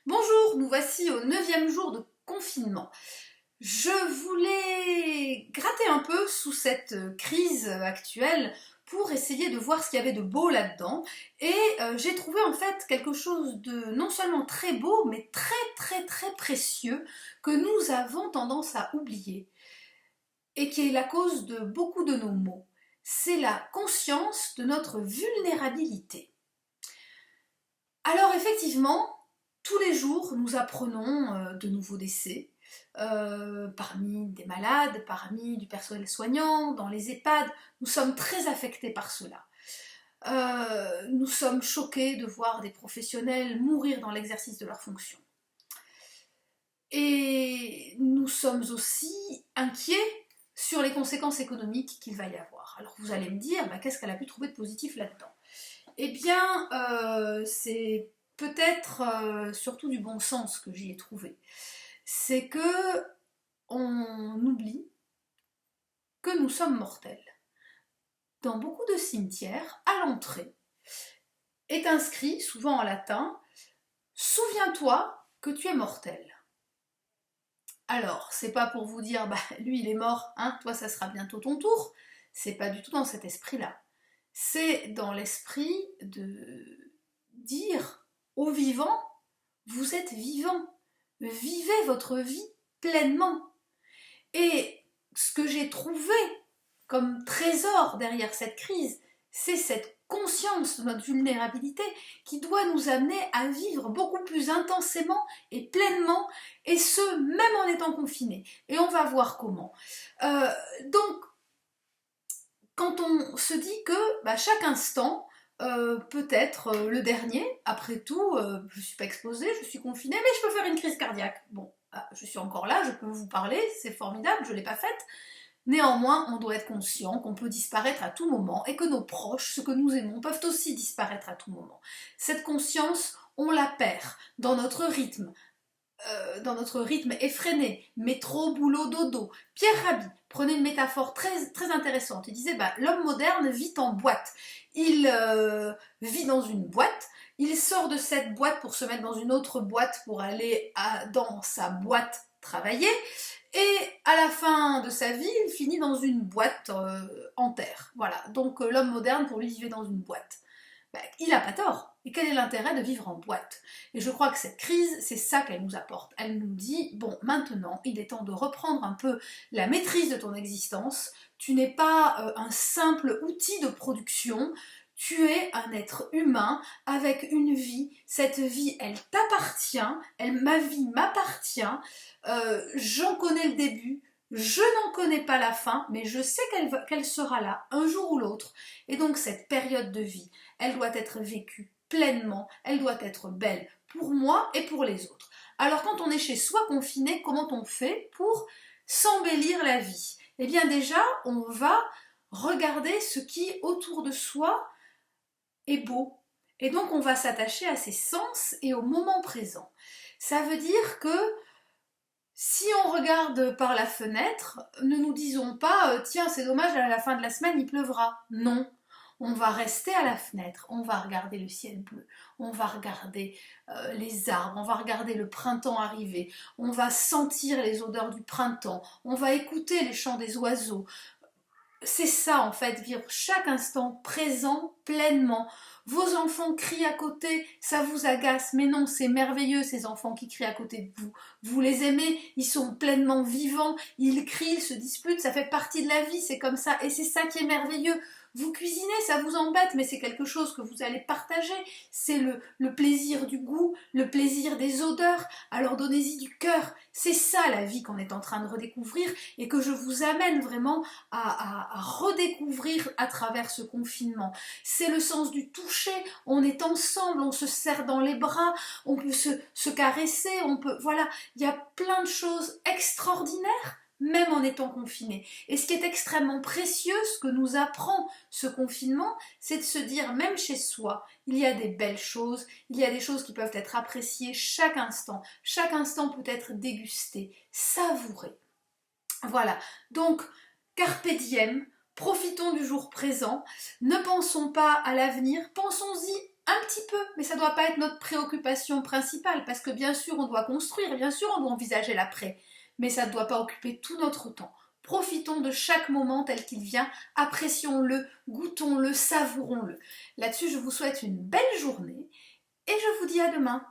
Bonjour, nous voici au 9e jour de confinement. Je voulais gratter un peu sous cette crise actuelle pour essayer de voir ce qu'il y avait de beau là-dedans. Et j'ai trouvé en fait quelque chose de non seulement très beau, mais très précieux que nous avons tendance à oublier et qui est la cause de beaucoup de nos maux. C'est la conscience de notre vulnérabilité. Alors effectivement, tous les jours, nous apprenons de nouveaux décès, parmi des malades, parmi du personnel soignant, dans les EHPAD. Nous sommes très affectés par cela. Nous sommes choqués de voir des professionnels mourir dans l'exercice de leurs fonctions. Et nous sommes aussi inquiets sur les conséquences économiques qu'il va y avoir. Alors vous allez me dire, qu'est-ce qu'elle a pu trouver de positif là-dedans ? Eh bien, c'est peut-être surtout du bon sens que j'y ai trouvé. C'est que on oublie que nous sommes mortels. Dans beaucoup de cimetières, à l'entrée, est inscrit, souvent en latin, « Souviens-toi que tu es mortel ». Alors, c'est pas pour vous dire, lui il est mort, hein, toi ça sera bientôt ton tour. C'est pas du tout dans cet esprit-là. C'est dans l'esprit de dire aux vivants, vous êtes vivants, vivez votre vie pleinement. Et ce que j'ai trouvé comme trésor derrière cette crise, c'est cette conscience de notre vulnérabilité qui doit nous amener à vivre beaucoup plus intensément et pleinement, et ce, même en étant confinés. Et on va voir comment. Donc, quand on se dit que chaque instant peut être le dernier, après tout, je ne suis pas exposée, je suis confinée, mais je peux faire une crise cardiaque. Bon, je suis encore là, je peux vous parler, c'est formidable, je ne l'ai pas faite. Néanmoins, on doit être conscient qu'on peut disparaître à tout moment et que nos proches, ceux que nous aimons, peuvent aussi disparaître à tout moment. Cette conscience, on la perd dans notre rythme effréné, métro, boulot, dodo. Pierre Rabhi prenait une métaphore très intéressante. Il disait, l'homme moderne vit en boîte. Il vit dans une boîte, il sort de cette boîte pour se mettre dans une autre boîte pour aller dans sa boîte travailler, et à la fin de sa vie, il finit dans une boîte en terre. Voilà, donc l'homme moderne, pour lui, vivait dans une boîte. Il n'a pas tort. Et quel est l'intérêt de vivre en boîte? Et je crois que cette crise, c'est ça qu'elle nous apporte. Elle nous dit, bon, maintenant, il est temps de reprendre un peu la maîtrise de ton existence. Tu n'es pas un simple outil de production. Tu es un être humain avec une vie. Cette vie, elle t'appartient. Ma vie m'appartient. J'en connais le début. Je n'en connais pas la fin, mais je sais qu'elle sera là, un jour ou l'autre. Et donc cette période de vie, elle doit être vécue pleinement, elle doit être belle pour moi et pour les autres. Alors quand on est chez soi confiné, comment on fait pour s'embellir la vie? Eh bien déjà, on va regarder ce qui autour de soi est beau. Et donc on va s'attacher à ses sens et au moment présent. Ça veut dire que si on regarde par la fenêtre, ne nous disons pas « Tiens, c'est dommage, à la fin de la semaine, il pleuvra ». Non, on va rester à la fenêtre, on va regarder le ciel bleu, on va regarder les arbres, on va regarder le printemps arriver, on va sentir les odeurs du printemps, on va écouter les chants des oiseaux. C'est ça en fait, vivre chaque instant présent pleinement. Vos enfants crient à côté, ça vous agace, mais non, c'est merveilleux ces enfants qui crient à côté de vous. Vous les aimez, ils sont pleinement vivants, ils crient, ils se disputent, ça fait partie de la vie, c'est comme ça, et c'est ça qui est merveilleux. Vous cuisinez, ça vous embête, mais c'est quelque chose que vous allez partager. C'est le plaisir du goût, le plaisir des odeurs. Alors donnez-y du cœur. C'est ça la vie qu'on est en train de redécouvrir et que je vous amène vraiment à redécouvrir à travers ce confinement. C'est le sens du toucher. On est ensemble, on se serre dans les bras, on peut se caresser, voilà, il y a plein de choses extraordinaires même en étant confiné. Et ce qui est extrêmement précieux, ce que nous apprend ce confinement, c'est de se dire, même chez soi, il y a des belles choses, il y a des choses qui peuvent être appréciées chaque instant peut être dégusté, savouré. Voilà, donc carpe diem, profitons du jour présent, ne pensons pas à l'avenir, pensons-y un petit peu, mais ça ne doit pas être notre préoccupation principale, parce que bien sûr on doit construire, bien sûr on doit envisager l'après, mais ça ne doit pas occuper tout notre temps. Profitons de chaque moment tel qu'il vient, apprécions-le, goûtons-le, savourons-le. Là-dessus, je vous souhaite une belle journée et je vous dis à demain.